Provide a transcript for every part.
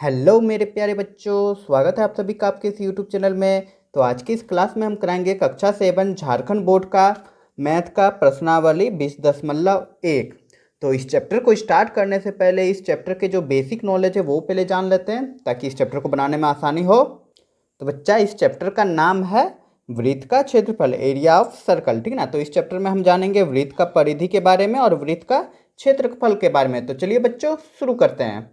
Hello मेरे प्यारे बच्चों, स्वागत है आप सभी का आपके इस यूट्यूब चैनल में। तो आज की इस क्लास में हम कराएंगे कक्षा 7 झारखंड बोर्ड का मैथ का प्रश्नावली 20.1। तो इस चैप्टर को स्टार्ट करने से पहले इस चैप्टर के जो बेसिक नॉलेज है वो पहले जान लेते हैं ताकि इस चैप्टर को बनाने में आसानी हो। तो बच्चा, इस चैप्टर का नाम है वृत्त का क्षेत्रफल, एरिया ऑफ सर्कल, ठीक ना। तो इस चैप्टर में हम जानेंगे वृत्त का परिधि के बारे में और वृत्त का क्षेत्रफल के बारे में। तो चलिए बच्चों, शुरू करते हैं।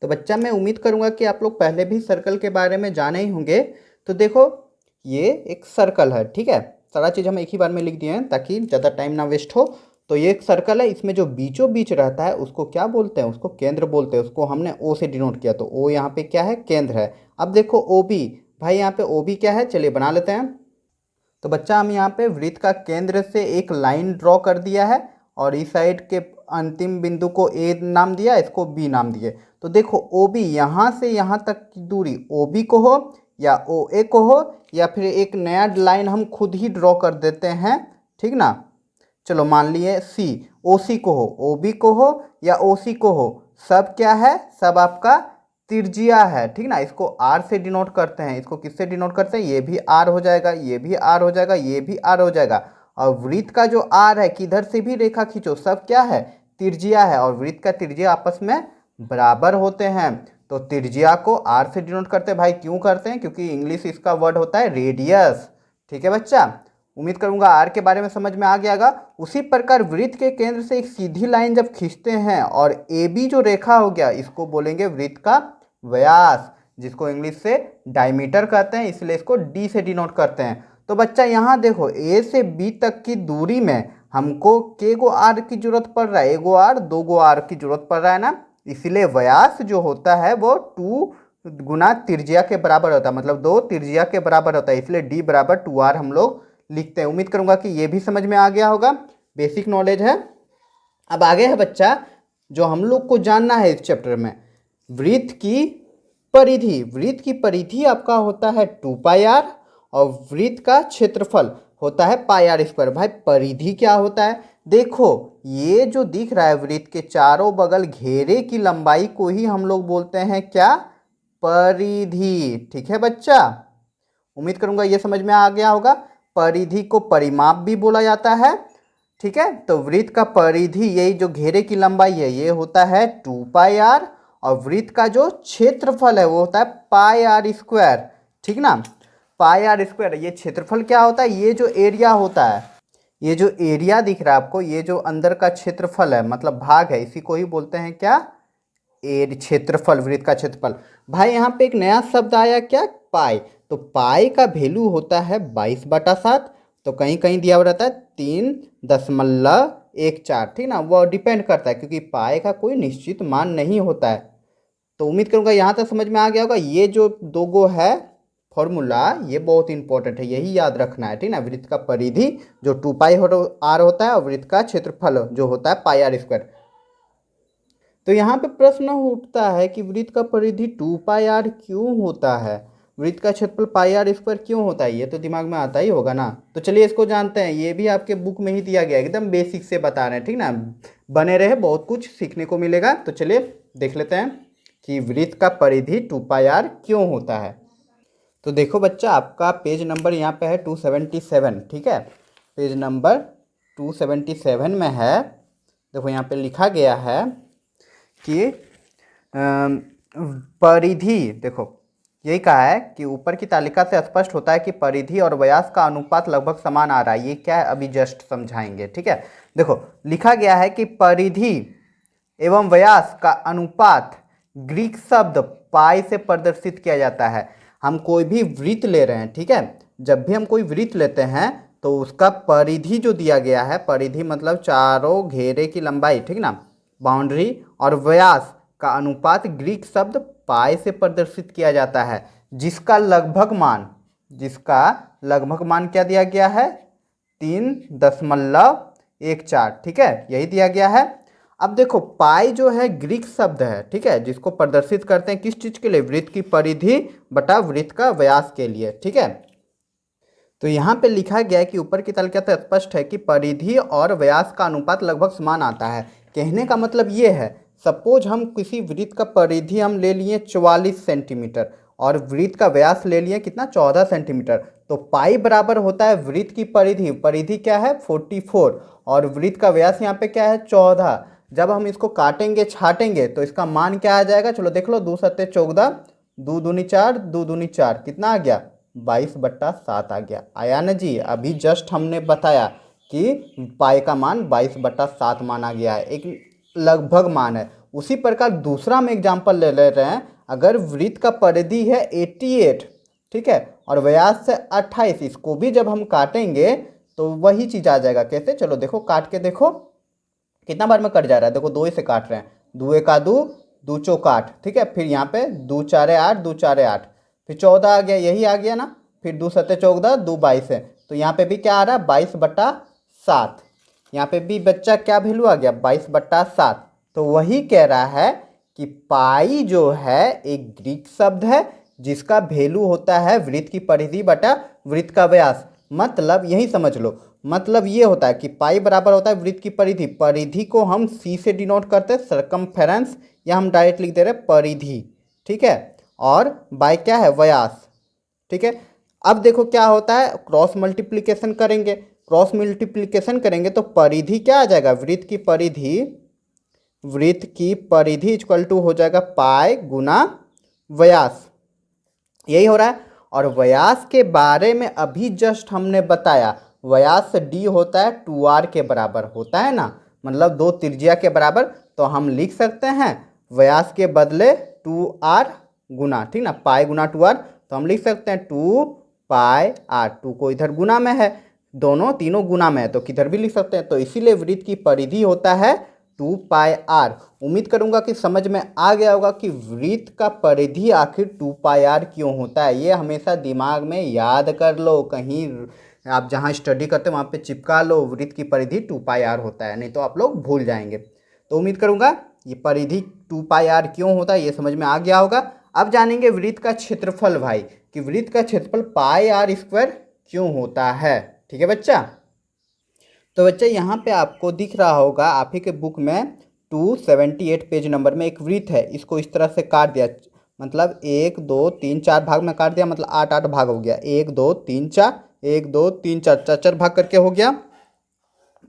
तो बच्चा, मैं उम्मीद करूंगा कि आप लोग पहले भी सर्कल के बारे में जाने ही होंगे। तो देखो, ये एक सर्कल है, ठीक है। सारा चीज़ हम एक ही बार में लिख दिए हैं ताकि ज़्यादा टाइम ना वेस्ट हो। तो ये एक सर्कल है, इसमें जो बीचों बीच रहता है उसको क्या बोलते हैं? उसको केंद्र बोलते हैं। उसको हमने ओ से डिनोट किया, तो ओ यहाँ पे क्या है? केंद्र है। अब देखो ओ बी, भाई यहाँ पे ओ बी क्या है? चलिए बना लेते हैं। तो बच्चा, हम यहाँ पे वृत्त का केंद्र से एक लाइन ड्रॉ कर दिया है और इस साइड के अंतिम बिंदु को ए नाम दिया, इसको बी नाम दिए। तो देखो ओ बी, यहाँ से यहाँ तक की दूरी ओ बी को हो या ओ ए को हो, या फिर एक नया लाइन हम खुद ही ड्रॉ कर देते हैं, ठीक ना। चलो मान लिए सी, ओ सी को हो, ओ बी को हो या ओ सी को हो, सब क्या है? सब आपका त्रिज्या है, ठीक ना। इसको आर से डिनोट करते हैं। इसको किससे डिनोट करते हैं? ये भी आर हो जाएगा, ये भी आर हो जाएगा, ये भी आर हो जाएगा। और वृत्त का जो आर है, किधर से भी रेखा खींचो, सब क्या है? त्रिज्या है। और वृत्त का त्रिज्या आपस में बराबर होते हैं। तो त्रिज्या को आर से डिनोट करते हैं। भाई क्यों करते हैं? क्योंकि इंग्लिश इसका वर्ड होता है रेडियस, ठीक है बच्चा। उम्मीद करूंगा आर के बारे में समझ में आ गयागा। उसी प्रकार वृत्त के केंद्र से एक सीधी लाइन जब खींचते हैं और ए बी जो रेखा हो गया, इसको बोलेंगे वृत्त का व्यास, जिसको इंग्लिश से डायमीटर कहते हैं, इसलिए इसको डी से डिनोट करते हैं। तो बच्चा यहाँ देखो, ए से बी तक की दूरी में हमको के गो आर की जरूरत पड़ रहा है? ए गो आर, दो गो आर की जरूरत पड़ रहा है ना। इसीलिए व्यास जो होता है वो 2 गुना त्रिज्या के बराबर होता है, मतलब 2 त्रिज्या के बराबर होता है। इसलिए डी बराबर 2r हम लोग लिखते हैं। उम्मीद करूंगा कि ये भी समझ में आ गया होगा, बेसिक नॉलेज है। अब आगे है बच्चा, जो हम लोग को जानना है इस चैप्टर में, वृत्त की परिधि। वृत्त की परिधि आपका होता है 2πr और वृत्त का क्षेत्रफल होता है πr स्क्वायर। भाई परिधि क्या होता है? देखो, ये जो दिख रहा है वृत्त के चारों बगल घेरे की लंबाई को ही हम लोग बोलते हैं क्या? परिधि, ठीक है बच्चा। उम्मीद करूंगा ये समझ में आ गया होगा। परिधि को परिमाप भी बोला जाता है, ठीक है। तो वृत्त का परिधि, यही जो घेरे की लंबाई है, ये होता है 2πr और वृत्त का जो क्षेत्रफल है वो होता है πr स्क्वायर, ठीक ना। πr स्क्वायर, ये क्षेत्रफल क्या होता है? ये जो एरिया होता है, ये जो एरिया दिख रहा है आपको, ये जो अंदर का क्षेत्रफल है, मतलब भाग है, इसी को ही बोलते हैं क्या? क्षेत्रफल, वृत्त का क्षेत्रफल। भाई यहाँ पे एक नया शब्द आया क्या? पाई। तो पाई का वैल्यू होता है 22/7। तो कहीं कहीं दिया हुआ रहता है 3.14, ठीक ना। वो डिपेंड करता है क्योंकि पाई का कोई निश्चित मान नहीं होता है। तो उम्मीद करूंगा यहाँ तक समझ में आ गया होगा। ये जो दो गो है फॉर्मूला, ये बहुत इंपॉर्टेंट है, यही याद रखना है, ठीक ना। वृत्त का परिधि जो 2πr होता है और वृत्त का क्षेत्रफल जो होता है πr स्क्वायर। तो यहाँ पे प्रश्न उठता है कि वृत्त का परिधि 2πr क्यों होता है, वृत्त का क्षेत्रफल πr स्क्वायर क्यों होता है? ये तो दिमाग में आता ही होगा ना। तो चलिए इसको जानते हैं। ये भी आपके बुक में ही दिया गया है, एकदम बेसिक से बता रहे हैं, ठीक ना। बने रहे, बहुत कुछ सीखने को मिलेगा। तो चलिए देख लेते हैं कि वृत्त का परिधि 2πr क्यों होता है। तो देखो बच्चा, आपका पेज नंबर यहाँ पे है 277, ठीक है। पेज नंबर 277 में है। देखो यहाँ पे लिखा गया है कि परिधि, देखो यही कहा है कि ऊपर की तालिका से स्पष्ट होता है कि परिधि और व्यास का अनुपात लगभग समान आ रहा है। ये क्या है अभी जस्ट समझाएंगे, ठीक है। देखो लिखा गया है कि परिधि एवं व्यास का अनुपात ग्रीक शब्द पाई से प्रदर्शित किया जाता है। हम कोई भी वृत्त ले रहे हैं, ठीक है। जब भी हम कोई वृत्त लेते हैं तो उसका परिधि जो दिया गया है, परिधि मतलब चारों घेरे की लंबाई, ठीक ना, बाउंड्री, और व्यास का अनुपात ग्रीक शब्द पाई से प्रदर्शित किया जाता है, जिसका लगभग मान क्या दिया गया है? 3.14, ठीक है, यही दिया गया है। अब देखो पाई जो है ग्रीक शब्द है, ठीक है, जिसको प्रदर्शित करते हैं किस चीज के लिए? वृत्त की परिधि बटा वृत्त का व्यास के लिए, ठीक है। तो यहाँ पे लिखा गया है कि ऊपर की तालिका तो स्पष्ट है कि परिधि और व्यास का अनुपात लगभग समान आता है। कहने का मतलब ये है, सपोज हम किसी वृत्त का परिधि हम ले लिए 44 सेंटीमीटर और वृत्त का व्यास ले लिए कितना 14 सेंटीमीटर, तो पाई बराबर होता है वृत्त की परिधि, परिधि क्या है 44 और वृत्त का व्यास यहाँ पे क्या है 14। जब हम इसको काटेंगे छाटेंगे तो इसका मान क्या आ जाएगा, चलो देख लो, 2 सत्ते 14, 2 दूनी 4, 2 दूनी 4, कितना आ गया 22/7 आ गया। आया ना जी, अभी जस्ट हमने बताया कि पाई का मान 22/7 माना गया है, एक लगभग मान है। उसी प्रकार दूसरा हम एग्जाम्पल ले ले रहे हैं, अगर वृत्त का परिधि है 88, ठीक है, और व्यास है 28, इसको भी जब हम काटेंगे तो वही चीज़ आ जाएगा। कैसे, चलो देखो काट के देखो कितना बार में कट जा रहा है, देखो 2 से काट रहे हैं, 2 एका 2, 2 चौक 8, ठीक है, फिर यहाँ पे 2 4 8, 2 4 8, फिर 14 आ गया, यही आ गया ना, फिर 2 7 14, 2 22 है, तो यहाँ पे भी क्या आ रहा है 22/7। यहाँ पे भी बच्चा क्या वैल्यू आ गया 22/7। तो वही कह रहा है कि पाई जो है एक ग्रीक शब्द है जिसका वैल्यू होता है वृत्त की परिधि बटा वृत्त का व्यास। मतलब यही समझ लो, मतलब ये होता है कि पाई बराबर होता है वृत्त की परिधि, परिधि को हम सी से डिनोट करते हैं सरकमफेरेंस, या हम डायरेक्ट लिख दे रहे हैं परिधि, ठीक है, और बाय क्या है व्यास, ठीक है। अब देखो क्या होता है, क्रॉस मल्टीप्लिकेशन करेंगे, क्रॉस मल्टीप्लिकेशन करेंगे तो परिधि क्या आ जाएगा, वृत्त की परिधि, वृत्त की परिधि इक्वल टू हो जाएगा पाई गुना व्यास, यही हो रहा है। और व्यास के बारे में अभी जस्ट हमने बताया, व्यास डी होता है 2r के बराबर होता है ना, मतलब 2 त्रिज्या के बराबर, तो हम लिख सकते हैं व्यास के बदले 2r गुना, ठीक ना, पाई गुना 2r, तो हम लिख सकते हैं 2 पाई r, 2 को इधर गुना में है, दोनों तीनों गुना में है तो किधर भी लिख सकते हैं, तो इसीलिए वृत्त की परिधि होता है 2 पाई r। उम्मीद करूंगा कि समझ में आ गया होगा कि वृत्त का परिधि आखिर 2 पाई r क्यों होता है। ये हमेशा दिमाग में याद कर लो, कहीं आप जहाँ स्टडी करते हो वहाँ पे चिपका लो, वृत्त की परिधि 2 पाई r होता है, नहीं तो आप लोग भूल जाएंगे। तो उम्मीद करूंगा ये परिधि 2 पाई r क्यों होता है ये समझ में आ गया होगा। अब जानेंगे वृत्त का क्षेत्रफल भाई, कि वृत्त का क्षेत्रफल पाई r स्क्वायर क्यों होता है, ठीक है बच्चा। तो बच्चा यहाँ पे आपको दिख रहा होगा आप ही के बुक में 278 पेज नंबर में एक वृत्त है, इसको इस तरह से काट दिया, मतलब 1 2 3 4 भाग में काट दिया, मतलब 8 भाग हो गया, 1 2 3 4, 1 2 3 4, 4 भाग करके हो गया।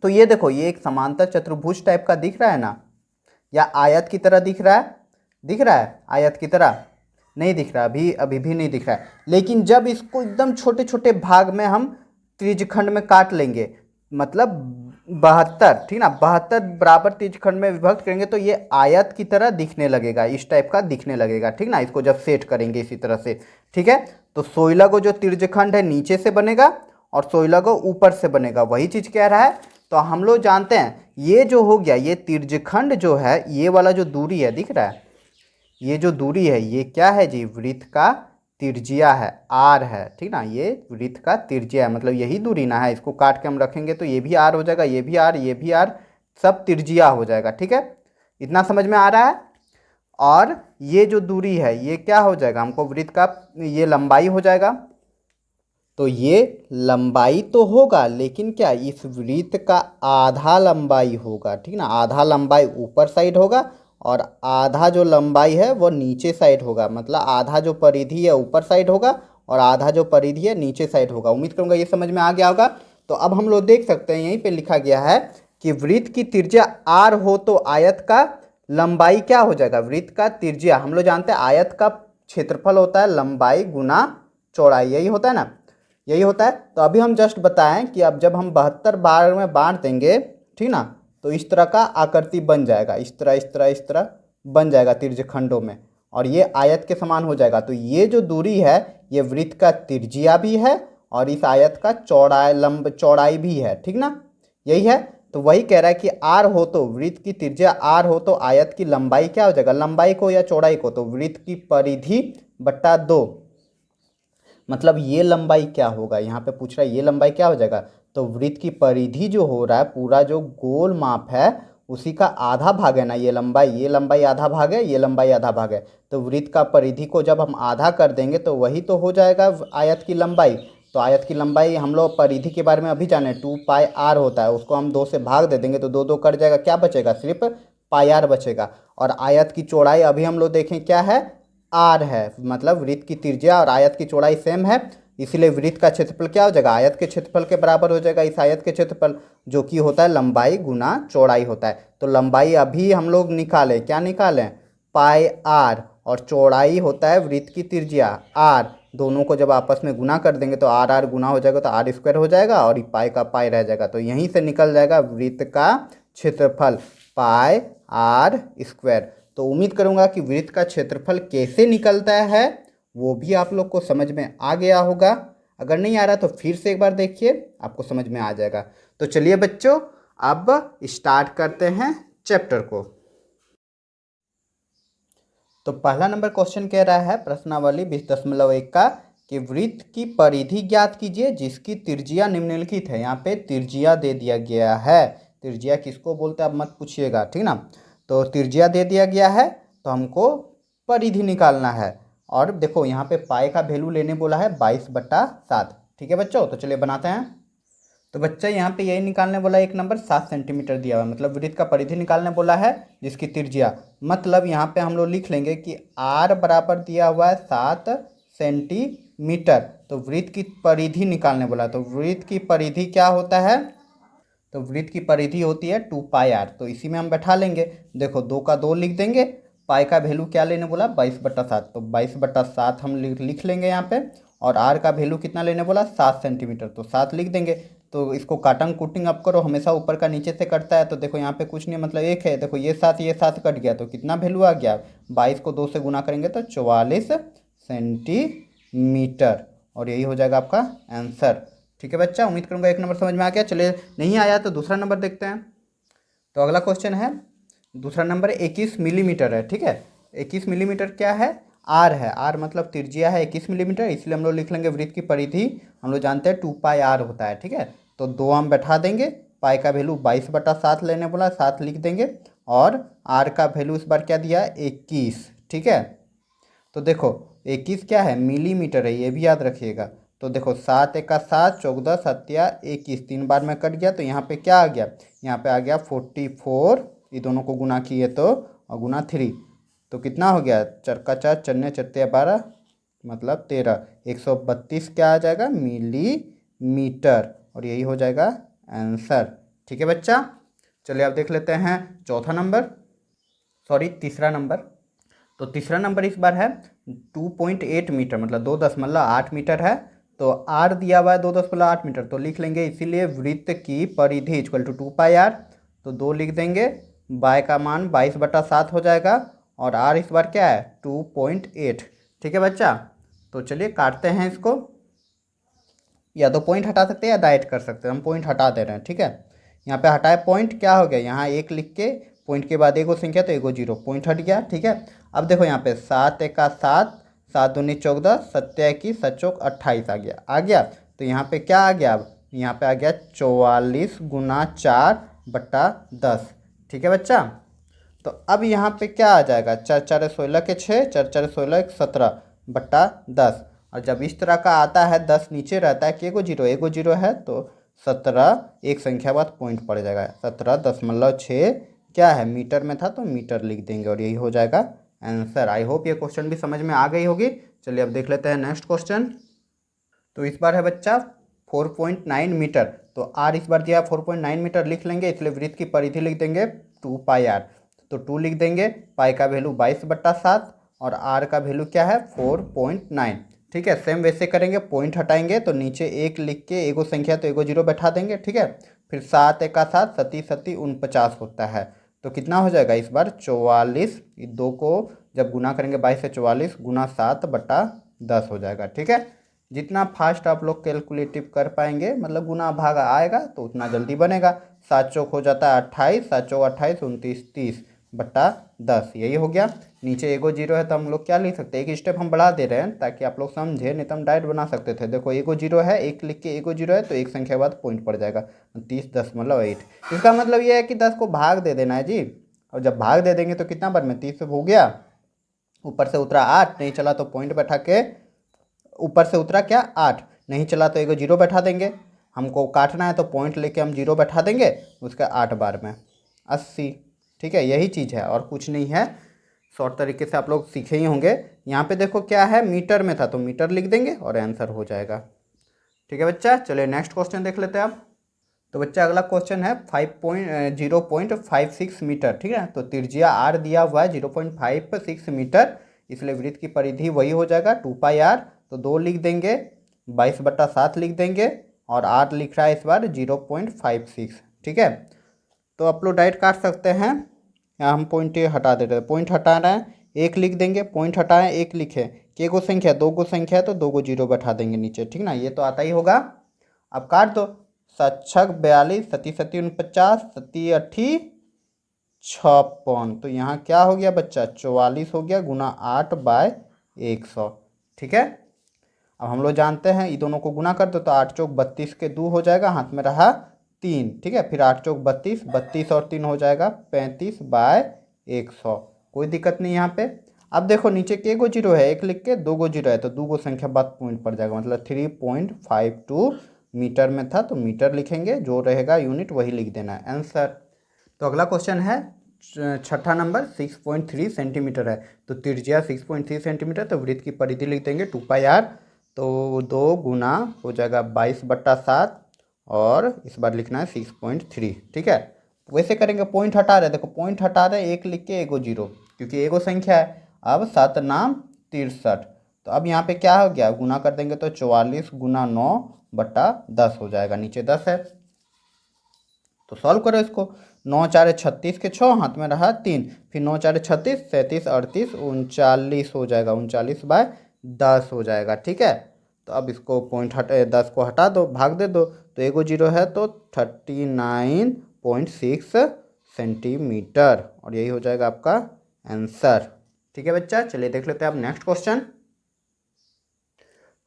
तो ये देखो ये एक समांतर चतुर्भुज टाइप का दिख रहा है ना, या आयत की तरह दिख रहा है, दिख रहा है आयत की तरह, नहीं दिख रहा, अभी भी नहीं दिख रहा है। लेकिन जब इसको एकदम छोटे छोटे भाग में हम त्रिज्यखंड में काट लेंगे, मतलब 72, ठीक ना, 72 बराबर त्रिज्यखंड में विभक्त करेंगे तो ये आयत की तरह दिखने लगेगा, इस टाइप का दिखने लगेगा, ठीक ना, इसको जब सेट करेंगे इसी तरह से, ठीक है। तो 16 को जो त्रिज्यखंड है नीचे से बनेगा और 16 को ऊपर से बनेगा, वही चीज़ कह रहा है। तो हम लोग जानते हैं ये जो हो गया, ये त्रिज्यखंड जो है, ये वाला जो दूरी है दिख रहा है, ये जो दूरी है ये क्या है जी, वृत्त का त्रिज्या है, आर है, ठीक ना, ये वृत्त का त्रिज्या है, मतलब यही दूरी ना है, इसको काट के हम रखेंगे तो ये भी आर हो जाएगा, ये भी आर, ये भी आर, सब त्रिज्या हो जाएगा, ठीक है, इतना समझ में आ रहा है। और ये जो दूरी है ये क्या हो जाएगा, हमको वृत्त का ये लंबाई हो जाएगा, तो ये लंबाई तो होगा लेकिन क्या, इस वृत्त का आधा लंबाई होगा, ठीक ना, आधा लंबाई ऊपर साइड होगा और आधा जो लंबाई है वो नीचे साइड होगा, मतलब आधा जो परिधि है ऊपर साइड होगा और आधा जो परिधि है नीचे साइड होगा। उम्मीद करूंगा ये समझ में आ गया होगा। तो अब हम लोग देख सकते हैं यहीं पे लिखा गया है कि वृत्त की त्रिज्या आर हो तो आयत का लंबाई क्या हो जाएगा, वृत्त का त्रिज्या, हम लोग जानते हैं आयत का क्षेत्रफल होता है लंबाई गुना चौड़ाई, यही होता है ना, यही होता है। तो अभी हम जस्ट बताएं कि अब जब हम 72 बार में बांट देंगे, ठीक ना, तो इस तरह का आकृति बन जाएगा, इस तरह इस तरह इस तरह बन जाएगा त्रिज्यखंडों में, और ये आयत के समान हो जाएगा। तो ये जो दूरी है ये वृत्त का त्रिज्या भी है और इस आयत का चौड़ाई भी है, ठीक ना, यही है। तो वही कह रहा है कि आर हो तो वृत्त की त्रिज्या आर हो तो आयत की लंबाई क्या हो जाएगा, लंबाई को या चौड़ाई को, तो वृत्त की परिधि बटा 2, मतलब ये लंबाई क्या होगा, यहाँ पे पूछ रहा है ये लंबाई क्या हो जाएगा, तो वृत्त की परिधि जो हो रहा है पूरा जो गोल माप है उसी का आधा भाग है ना ये लंबाई आधा भाग है, ये लंबाई आधा भाग है, तो वृत्त का परिधि को जब हम आधा कर देंगे तो वही तो हो जाएगा आयत की लंबाई। तो आयत की लंबाई हम लोग परिधि के बारे में अभी जाने 2πr होता है, उसको हम 2 से भाग दे देंगे तो 2 2 कट जाएगा, क्या बचेगा, सिर्फ πr बचेगा। और आयत की चौड़ाई अभी हम लोग देखें क्या है, r है, मतलब वृत्त की त्रिज्या और आयत की चौड़ाई सेम है, इसीलिए वृत्त का क्षेत्रफल क्या हो जाएगा, आयत के क्षेत्रफल के बराबर हो जाएगा इस आयत के क्षेत्रफल, जो कि होता है लंबाई गुना चौड़ाई होता है। तो लंबाई अभी हम लोग निकालें, क्या निकालें, πr, और चौड़ाई होता है वृत्त की त्रिज्या r, दोनों को जब आपस में गुना कर देंगे तो आर आर गुना हो जाएगा तो आर स्क्वायर हो जाएगा और पाई का पाई रह जाएगा, तो यहीं से निकल जाएगा वृत्त का क्षेत्रफल पाई आर स्क्वायर। तो उम्मीद करूंगा कि वृत्त का क्षेत्रफल कैसे निकलता है वो भी आप लोग को समझ में आ गया होगा। अगर नहीं आ रहा तो फिर से एक बार देखिए, आपको समझ में आ जाएगा। तो चलिए बच्चों, अब स्टार्ट करते हैं चैप्टर को। तो पहला नंबर क्वेश्चन कह रहा है प्रश्नावली 20.1 का कि वृत्त की परिधि ज्ञात कीजिए जिसकी त्रिज्या निम्नलिखित है। यहाँ पे त्रिज्या दे दिया गया है, त्रिज्या किसको बोलते हैं आप मत पूछिएगा, ठीक ना। तो त्रिज्या दे दिया गया है तो हमको परिधि निकालना है। और देखो यहाँ पे पाई का वैल्यू लेने बोला है 22/7, ठीक है बच्चों। तो चलिए बनाते हैं। तो बच्चा यहाँ पे यही निकालने बोला, एक नंबर 7 सेंटीमीटर दिया हुआ है, मतलब वृत्त का परिधि निकालने बोला है जिसकी त्रिज्या, मतलब यहाँ पे हम लोग लिख लेंगे कि r बराबर दिया हुआ है 7 सेंटीमीटर। तो वृत्त की परिधि निकालने बोला, तो वृत्त की परिधि क्या होता है, तो वृत्त की परिधि होती है 2πr, तो इसी में हम बैठा लेंगे। देखो 2 का 2 लिख देंगे, पाई का वैल्यू क्या लेने बोला 22/7, तो 22/7 हम लिख लेंगे यहाँ पे। और आर का वैल्यू कितना लेने बोला 7 सेंटीमीटर, तो 7 लिख देंगे। तो इसको काटंग कुटिंग अप करो, हमेशा ऊपर का नीचे से कटता है, तो देखो यहाँ पे कुछ नहीं, मतलब एक है, देखो ये 7 कट गया, तो कितना वैल्यू आ गया, 22 को 2 से गुना करेंगे तो 44 सेंटीमीटर, और यही हो जाएगा आपका आंसर। ठीक है बच्चा, उम्मीद करूंगा एक नंबर समझ में आ गया। चलिए नहीं आया तो दूसरा नंबर देखते हैं। तो अगला क्वेश्चन है, दूसरा नंबर 21 मिलीमीटर है, ठीक है। 21 मिलीमीटर क्या है, आर है, आर मतलब त्रिज्या है 21 मिलीमीटर, इसलिए हम लोग लिख लेंगे वृत्त की परिधि, हम लोग जानते हैं 2πr होता है, ठीक है। तो 2 हम बैठा देंगे, पाई का वैल्यू 22/7 लेने बोला, 7 लिख देंगे, और आर का वैल्यू इस बार क्या दिया 21, ठीक है। तो देखो 21 क्या है, मिलीमीटर है, ये भी याद रखिएगा। तो देखो 7 एका 7, 14 सत्या 21, 3 बार में कट गया, तो यहाँ पे क्या आ गया, यहाँ पे आ गया 44, ये दोनों को गुना किए तो, और गुना 3, तो कितना हो गया, 4 का 4, चन्ने चत्ते 12, मतलब 13, 132 क्या आ जाएगा मिलीमीटर, और यही हो जाएगा आंसर। ठीक है बच्चा, चलिए अब देख लेते हैं चौथा नंबर, सॉरी तीसरा नंबर। तो तीसरा नंबर इस बार है 2.8 मीटर, मतलब 2.8 मीटर है। तो आर दिया हुआ है 2.8 मीटर, तो लिख लेंगे इसीलिए वृत्त की परिधि इक्वल टू 2πr, तो 2 लिख देंगे, बाय का मान 22/7 हो जाएगा, और आर इस बार क्या है 2.8। ठीक है बच्चा, तो चलिए काटते हैं इसको, या तो पॉइंट हटा सकते हैं या डाइट कर सकते हैं, हम पॉइंट हटा दे रहे हैं, ठीक है। यहाँ पे हटाए पॉइंट, क्या हो गया, यहाँ 1 लिख के पॉइंट के बाद एगो संख्या तो एगो 0, पॉइंट हट गया, ठीक है। अब देखो यहाँ पे 7 एका 7, 7 दूनी 14, 7 21, 7 चौक 28 आ गया। तो यहाँ पे क्या आ गया, अब यहाँ पे आ गया 44 गुना 4/10, ठीक है बच्चा। तो अब यहाँ पे क्या आ जाएगा, 4 4 16 के 6, 4 4 16 17/10, और जब इस तरह का आता है 10 नीचे रहता है कि एगो जीरो है, तो 17 एक संख्या बाद पॉइंट पड़ जाएगा, 17.6 क्या है मीटर में था तो मीटर लिख देंगे, और यही हो जाएगा आंसर। आई होप ये क्वेश्चन भी समझ में आ गई होगी। चलिए अब देख लेते हैं नेक्स्ट क्वेश्चन। तो इस बार है बच्चा 4.9 मीटर, तो आर इस बार दिया 4.9 मीटर लिख लेंगे, इसलिए वृत्त की परिधि लिख देंगे 2πr, तो 2 लिख देंगे, पाई का वैल्यू 22/7, और आर का वैल्यू क्या है 4.9, ठीक है। सेम वैसे करेंगे, पॉइंट हटाएंगे तो नीचे 1 लिख के एगो संख्या तो एगो 0 बैठा देंगे, ठीक है। फिर 7 एका 7, 7 7 49 होता है, तो कितना हो जाएगा इस बार 44, 2 को जब गुना करेंगे 22 से 44 गुना 7/10 हो जाएगा, ठीक है। जितना फास्ट आप लोग कैलकुलेटिव कर पाएंगे, मतलब गुना भाग आएगा तो उतना जल्दी बनेगा। 7 चौक हो जाता है 28, 7 चौक 28, 29 30/10, यही हो गया। नीचे एगो 0 है तो हम लोग क्या लिख सकते हैं, एक स्टेप हम बढ़ा दे रहे हैं ताकि आप लोग समझे, नहीं तो हम डायरेक्ट बना सकते थे। देखो एगो 0 है, 1 लिख के एगो 0 है तो एक संख्या के बाद पॉइंट पड़ जाएगा 30.8, इसका मतलब ये है कि 10 को भाग दे देना है जी, और जब भाग दे देंगे तो कितना बार में 30 हो गया, ऊपर से उतरा 8, नहीं चला तो पॉइंट बैठा के ऊपर से उतरा क्या 8, नहीं चला तो एगो जीरो बैठा देंगे, हमको काटना है तो पॉइंट लेके हम जीरो बैठा देंगे, उसके 8 बार में 80। ठीक है, यही चीज़ है और कुछ नहीं है। शॉर्ट तरीके से आप लोग सीखे ही होंगे। यहाँ पे देखो क्या है, मीटर में था तो मीटर लिख देंगे और आंसर हो जाएगा। ठीक है बच्चा, चलिए नेक्स्ट क्वेश्चन देख लेते हैं आप। तो बच्चा अगला क्वेश्चन है 0.56 मीटर। ठीक है, तो त्रिज्या आर दिया हुआ है 0.56 मीटर, इसलिए वृत्त की परिधि वही हो जाएगा 2πr। तो 2 लिख देंगे, 22/7 लिख देंगे और आर लिख रहा है इस बार 0.56। ठीक है, तो आप लोग डायरेक्ट काट सकते हैं, यहाँ हम पॉइंट हटा दे रहे हैं, पॉइंट हटा रहे हैं, एक लिख देंगे, पॉइंट हटाएं एक लिखे, के गो संख्या, 2 गो संख्या है तो 2 गो जीरो बैठा देंगे नीचे। ठीक ना, ये तो आता ही होगा। अब काट दो, 7 छक 42, 7 7 49, 7 8 56, तो यहाँ क्या हो गया बच्चा 44 हो गया, गुना 8/100। ठीक है, अब हम लोग जानते हैं ये दोनों को गुना कर दो तो 8 चौक 32 के 2 हो जाएगा, हाथ में रहा 3। ठीक है, फिर 8 चौक 32, 32 और 3 हो जाएगा 35/100। कोई दिक्कत नहीं यहाँ पे। अब देखो नीचे के गो जीरो है, एक लिख के, 2 गो जीरो है तो 2 गो संख्या बाद पॉइंट पड़ जाएगा, मतलब 3.52 मीटर में था तो मीटर लिखेंगे, जो रहेगा यूनिट वही लिख देना है, आंसर। तो अगला क्वेश्चन है छठा नंबर, 6.3 सेंटीमीटर है। तो त्रिज्या 6.3 सेंटीमीटर, तो वृत्त की परिधि लिख देंगे 2πr। तो 2 गुना हो जाएगा 22/7 और इस बार लिखना है 6.3। ठीक है, वैसे करेंगे, पॉइंट हटा रहे, देखो पॉइंट हटा रहे, एक लिख के एगो जीरो, क्योंकि एगो संख्या है। अब 7 नाम 63, तो अब यहाँ पे क्या हो गया, गुना कर देंगे तो 44 गुना 9/10 हो जाएगा, नीचे 10 है। तो सॉल्व करो इसको, 9 4 36 के 6, हाथ में रहा 3, फिर 9 4 36, 37 38 39 हो जाएगा, 39/10 हो जाएगा। ठीक है, तो अब इसको पॉइंट 10 को हटा दो, भाग दे दो, तो एगो जीरो है तो 39.6 सेंटीमीटर, और यही हो जाएगा आपका आंसर। ठीक है बच्चा, चलिए देख लेते हैं अब नेक्स्ट क्वेश्चन।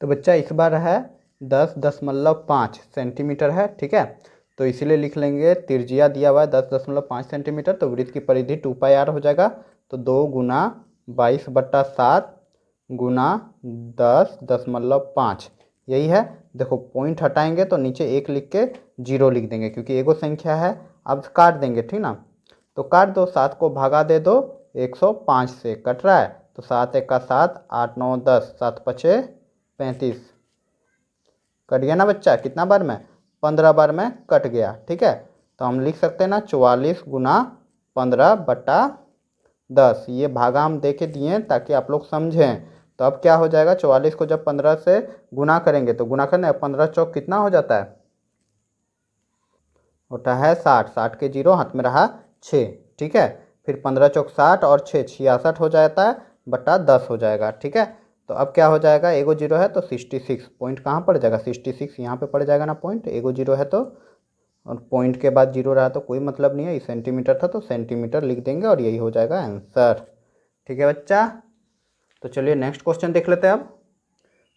तो बच्चा इस बार है 10.5 सेंटीमीटर है। ठीक है, तो इसीलिए लिख लेंगे, त्रिज्या दिया हुआ है 10.5 सेंटीमीटर, तो वृत्त की परिधि 2πr हो जाएगा। तो 2 गुना 22/7 गुना 10.5, यही है। देखो पॉइंट हटाएंगे तो नीचे एक लिख के जीरो लिख देंगे, क्योंकि एगो संख्या है। अब काट देंगे, ठीक ना, तो काट दो, 7 को भगा दे दो 105 से, कट रहा है तो 7 1 का 7, 8 9 10, 7 5 35, कट गया ना बच्चा, कितना बार में, 15 बार में कट गया। ठीक है, तो हम लिख सकते हैं ना 44 गुना 15/10, ये भागा हम दे के दिए ताकि आप लोग समझें। तो अब क्या हो जाएगा, 44 को जब 15 से गुना करेंगे तो गुना करना है, 15 चौक कितना हो जाता है, होता है 60, 60 के जीरो, हाथ में रहा 6। ठीक है, फिर 15 चौक 60 और 6 66 हो जाता है, बटा 10 हो जाएगा। ठीक है, तो अब क्या हो जाएगा, एगो जीरो है तो 66, पॉइंट कहाँ पड़ जाएगा, 66 यहाँ पे पड़ जाएगा ना पॉइंट, एगो जीरो है तो, और पॉइंट के बाद जीरो रहा तो कोई मतलब नहीं है, ये सेंटीमीटर था तो सेंटीमीटर लिख देंगे और यही हो जाएगा आंसर। ठीक है बच्चा, तो चलिए नेक्स्ट क्वेश्चन देख लेते हैं अब।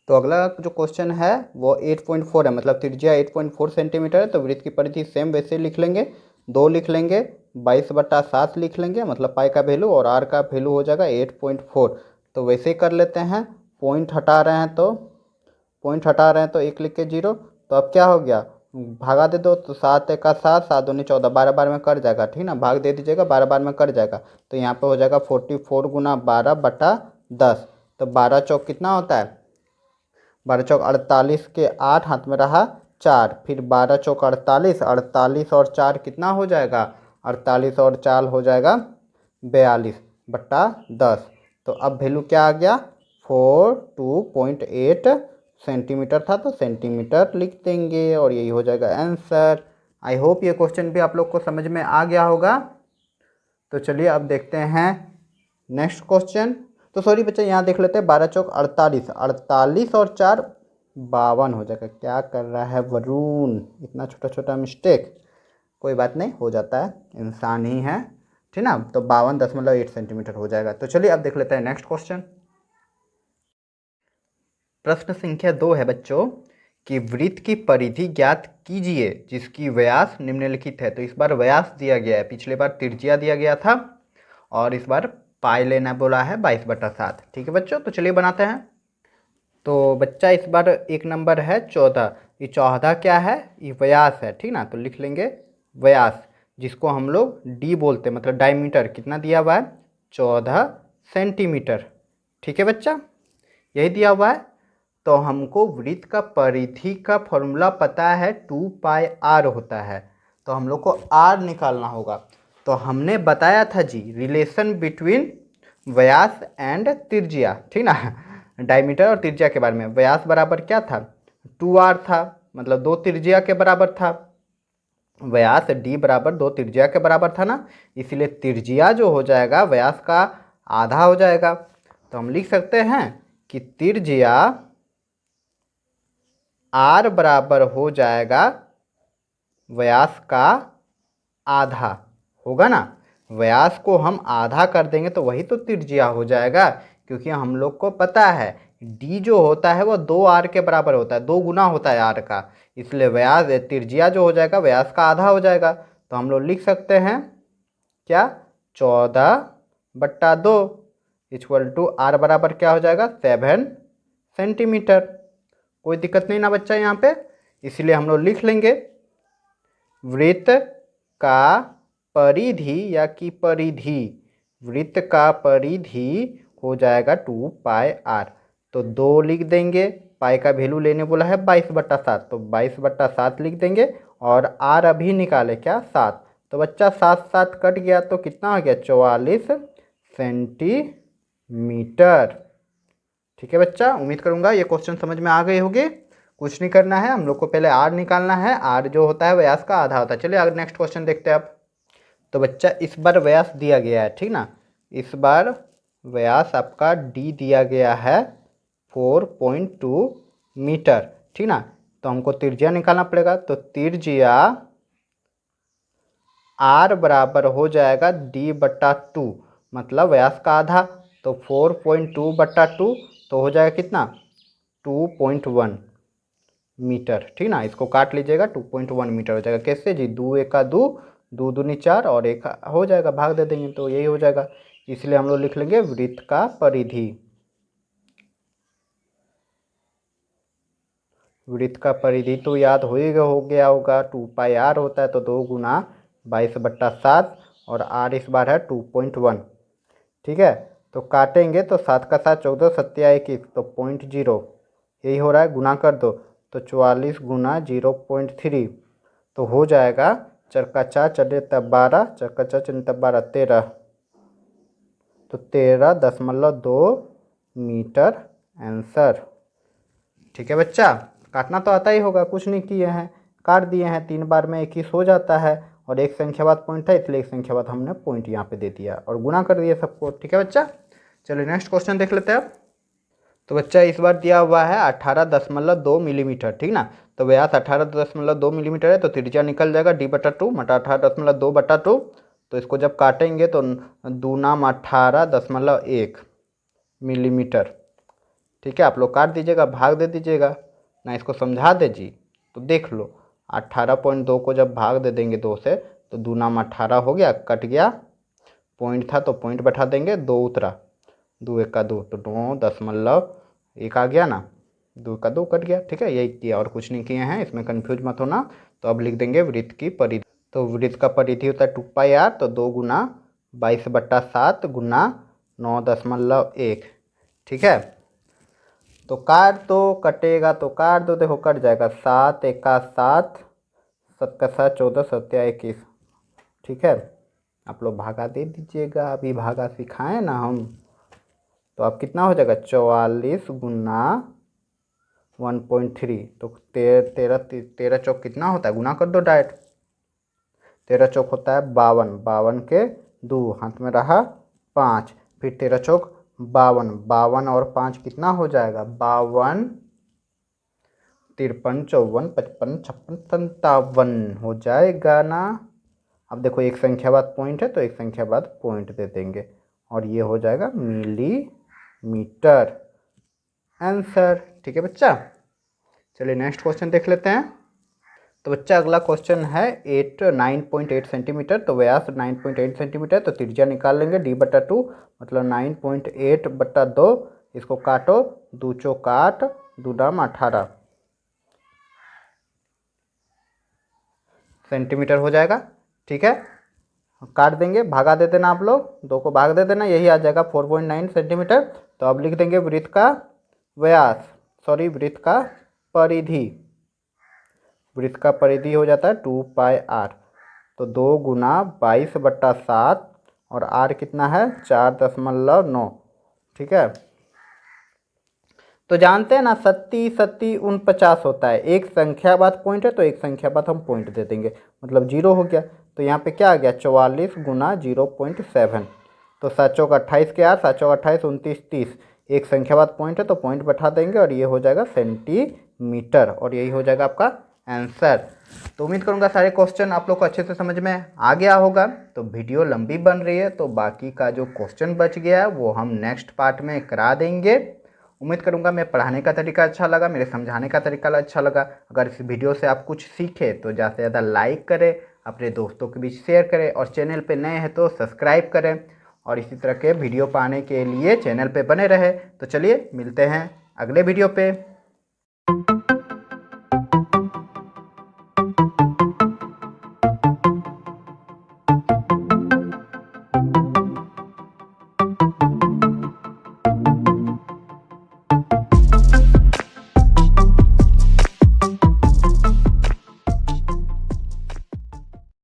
तो अगला जो क्वेश्चन है वो 8.4 है, मतलब त्रिज्या 8.4 सेंटीमीटर है, तो वृत्त की परिधि सेम वैसे लिख लेंगे, 2 लिख लेंगे, 22/7 लिख लेंगे, मतलब पाई का वैल्यू और आर का वैल्यू हो जाएगा 8.4। तो वैसे ही कर लेते हैं, पॉइंट हटा रहे हैं तो, पॉइंट हटा रहे हैं तो एक लिख के जीरो, तो अब क्या हो गया, भागा दे दो, तो 7 1 का 7, 7 दूनी 14, 12 बार में कट जाएगा। ठीक ना, भाग दे दीजिएगा, 12 बार में कट जाएगा, तो यहाँ पे हो जाएगा 44 गुना 12/10। तो 12 चौक कितना होता है, 12 चौक 48 के 8, हाथ में रहा 4, फिर 12 चौक 48, 48 और 4 कितना हो जाएगा, 48 और 4 हो जाएगा 42/10। तो अब वैल्यू क्या आ गया, 42.8 सेंटीमीटर था, तो सेंटीमीटर लिख देंगे और यही हो जाएगा आंसर। आई होप ये क्वेश्चन भी आप लोग को समझ में आ गया होगा। तो चलिए अब देखते हैं नेक्स्ट क्वेश्चन। तो सॉरी बच्चा, यहाँ देख लेते हैं, 12 चौक 48, 48 और 4 52 हो जाएगा। क्या कर रहा है वरुण, इतना छोटा छोटा मिस्टेक, कोई बात नहीं, हो जाता है, इंसान ही है। ठीक ना, तो 52.8 सेंटीमीटर हो जाएगा। तो चलिए अब देख लेते हैं नेक्स्ट क्वेश्चन। प्रश्न संख्या 2 है बच्चों, कि वृत्त की परिधि ज्ञात कीजिए जिसकी व्यास निम्नलिखित है। तो इस बार व्यास दिया गया है, पिछले बार त्रिज्या दिया गया था और इस बार पाई लेना बोला है 22/7। ठीक है बच्चों, तो चलिए बनाते हैं। तो बच्चा इस बार एक नंबर है 14। ये 14 क्या है? ये व्यास है, ठीक ना। तो लिख लेंगे व्यास, जिसको हम लोग डी बोलते हैं, मतलब डायमीटर कितना दिया हुआ है? 14 सेंटीमीटर। ठीक है बच्चा, यही दिया हुआ है। तो हमको वृत्त का परिधि का फॉर्मूला पता है, 2πr होता है। तो हम लोग को r निकालना होगा। तो हमने बताया था जी रिलेशन बिटवीन व्यास एंड त्रिज्या, ठीक ना, डायमीटर और त्रिज्या के बारे में। व्यास बराबर क्या था? 2r था, मतलब 2 त्रिज्या के बराबर था। व्यास d बराबर 2 त्रिज्या के बराबर था ना, इसलिए त्रिज्या जो हो जाएगा व्यास का आधा हो जाएगा। तो हम लिख सकते हैं कि त्रिज्या r बराबर हो जाएगा व्यास का आधा, होगा ना। व्यास को हम आधा कर देंगे तो वही तो त्रिज्या हो जाएगा, क्योंकि हम लोग को पता है d जो होता है वो 2r के बराबर होता है, 2 गुना होता है r का। इसलिए व्यास त्रिज्या जो हो जाएगा व्यास का आधा हो जाएगा। तो हम लोग लिख सकते हैं क्या? 14/2 इक्वल टू r बराबर क्या हो जाएगा? 7 सेंटीमीटर। कोई दिक्कत नहीं ना बच्चा यहाँ पे, इसलिए हम लोग लिख लेंगे वृत्त का परिधि या कि परिधि, वृत्त का परिधि हो जाएगा 2πr। तो 2 लिख देंगे, पाई का वैल्यू लेने बोला है 22/7, तो 22/7 लिख देंगे। और r अभी निकाले क्या? 7। तो बच्चा 7 7 कट गया तो कितना हो गया? 44 सेंटीमीटर। ठीक है बच्चा, उम्मीद करूंगा ये क्वेश्चन समझ में आ गए होंगे। कुछ नहीं करना है, हम लोग को पहले r निकालना है। r जो होता है व्यास का आधा होता है। चलिए अगर नेक्स्ट क्वेश्चन देखते हैं आप। तो बच्चा इस बार व्यास दिया गया है, ठीक ना। इस बार व्यास आपका d दिया गया है 4.2 मीटर, ठीक ना। तो हमको त्रिज्या निकालना पड़ेगा। तो त्रिज्या r बराबर हो जाएगा d/2, मतलब व्यास का आधा। तो 4.2/2 तो हो जाएगा कितना? 2.1 मीटर, ठीक ना। इसको काट लीजिएगा, 2.1 मीटर हो जाएगा। कैसे जी? 2 1 2, 2 दूनी 4 और 1 हो जाएगा, भाग दे देंगे तो यही हो जाएगा। इसलिए हम लोग लिख लेंगे वृत्त का परिधि। वृत्त का परिधि तो याद हो गया होगा, 2πr होता है। तो 2 गुना 22/7 और r इस बार है 2.1, ठीक है। तो काटेंगे तो 7 का 7 14, 7 21, तो 0.0 यही हो रहा है, गुना कर दो तो 44 गुना 0.3 तो हो जाएगा 4 का 4 चले तब 12, 4 का 4 चले तब 12, 13, तो 13.2 मीटर आंसर। ठीक है बच्चा, काटना तो आता ही होगा, कुछ नहीं किए हैं, काट दिए हैं। 3 बार में 21 हो जाता है और एक संख्या बाद पॉइंट है, इसलिए एक संख्या बाद हमने पॉइंट यहाँ पे दे दिया और गुना कर दिया सबको। ठीक है बच्चा, चलिए नेक्स्ट क्वेश्चन देख लेते हैं अब। तो बच्चा इस बार दिया हुआ है 18.2 मिलीमीटर, ठीक ना। तो व्यास 18.2 मिलीमीटर है, तो त्रिज्या निकल जाएगा d/2 मतलब 18.2/2। तो इसको जब काटेंगे तो दूनाम 18.1 मिलीमीटर। ठीक है, आप लोग काट दीजिएगा, भाग दे दीजिएगा ना, इसको समझा दे जी। तो देख लो 18.2 को जब भाग दे देंगे 2 से तो दूनाम 18 हो गया, कट गया, पॉइंट था तो पॉइंट बैठा देंगे, 2 उतरा, 2 1 2 तो 9.1 आ गया ना, 2 का 2 कट गया। ठीक है, यही किया और कुछ नहीं किए हैं, इसमें कंफ्यूज मत होना। तो अब लिख देंगे वृत्त की परिधि। तो वृत्त का परिधि होता है 2πr, तो 2 गुना 22/7 गुना 9.1। ठीक है, तो काट दो, कटेगा तो काट दो, देखो कट जाएगा, 7 1 7, 7 का 7 14, 7 21। ठीक है, आप लोग भागा दे दीजिएगा, अभी भागा सिखाएं ना हम। तो अब कितना हो जाएगा? 44 गुना 1.3, तो 13 चौक कितना होता है? गुना कर दो डायरेक्ट। 13 चौक होता है 52, 52 के 2 हाथ में रहा 5, फिर 13 चौक 52, 52 और 5 कितना हो जाएगा? 52 53 54 55 56 57 हो जाएगा ना। अब देखो एक संख्या बाद पॉइंट है तो एक संख्या बाद पॉइंट दे देंगे और ये हो जाएगा मिलीमीटर आंसर। ठीक है बच्चा, चलिए नेक्स्ट क्वेश्चन देख लेते हैं। तो बच्चा अगला क्वेश्चन है 9.8 सेंटीमीटर। तो व्यास 9.8 सेंटीमीटर, तो त्रिज्या निकाल लेंगे d/2 मतलब 9.8/2 इसको काटो, 2 चौक 8, 2 दाम 18 सेंटीमीटर हो जाएगा। ठीक है, काट देंगे, भागा दे देना आप लोग, 2 को भाग दे देना, यही आ जाएगा 4.9 सेंटीमीटर। तो अब लिख देंगे वृत्त का व्यास, सॉरी वृत्त का परिधि, वृत्त का परिधि हो जाता है 2 पाई r। तो 2 गुना 22/7 और r कितना है 4.9। ठीक है, तो जानते हैं ना 37 37 49 होता है, एक संख्या बाद पॉइंट है तो एक संख्या बाद हम पॉइंट दे देंगे, मतलब 0 हो गया। तो यहाँ पे क्या आ गया 44 गुना 0.7। तो 7 चौक 28 के यार, 7 चौक 28 29 30, एक संख्या बाद पॉइंट है तो पॉइंट बैठा देंगे और ये हो जाएगा सेंटीमीटर, और यही हो जाएगा आपका आंसर। तो उम्मीद करूंगा सारे क्वेश्चन आप लोग को अच्छे से समझ में आ गया होगा। तो वीडियो लंबी बन रही है तो बाकी का जो क्वेश्चन बच गया है वो हम नेक्स्ट पार्ट में करा देंगे। उम्मीद करूंगा मैं पढ़ाने का तरीका अच्छा लगा, मेरे समझाने का तरीका अच्छा लगा। अगर इस वीडियो से आप कुछ सीखे तो ज़्यादा से ज़्यादा लाइक करें, अपने दोस्तों के बीच शेयर करें, और चैनल पे नए हैं तो सब्सक्राइब करें, और इसी तरह के वीडियो पाने के लिए चैनल पे बने रहे। तो चलिए मिलते हैं अगले वीडियो पे।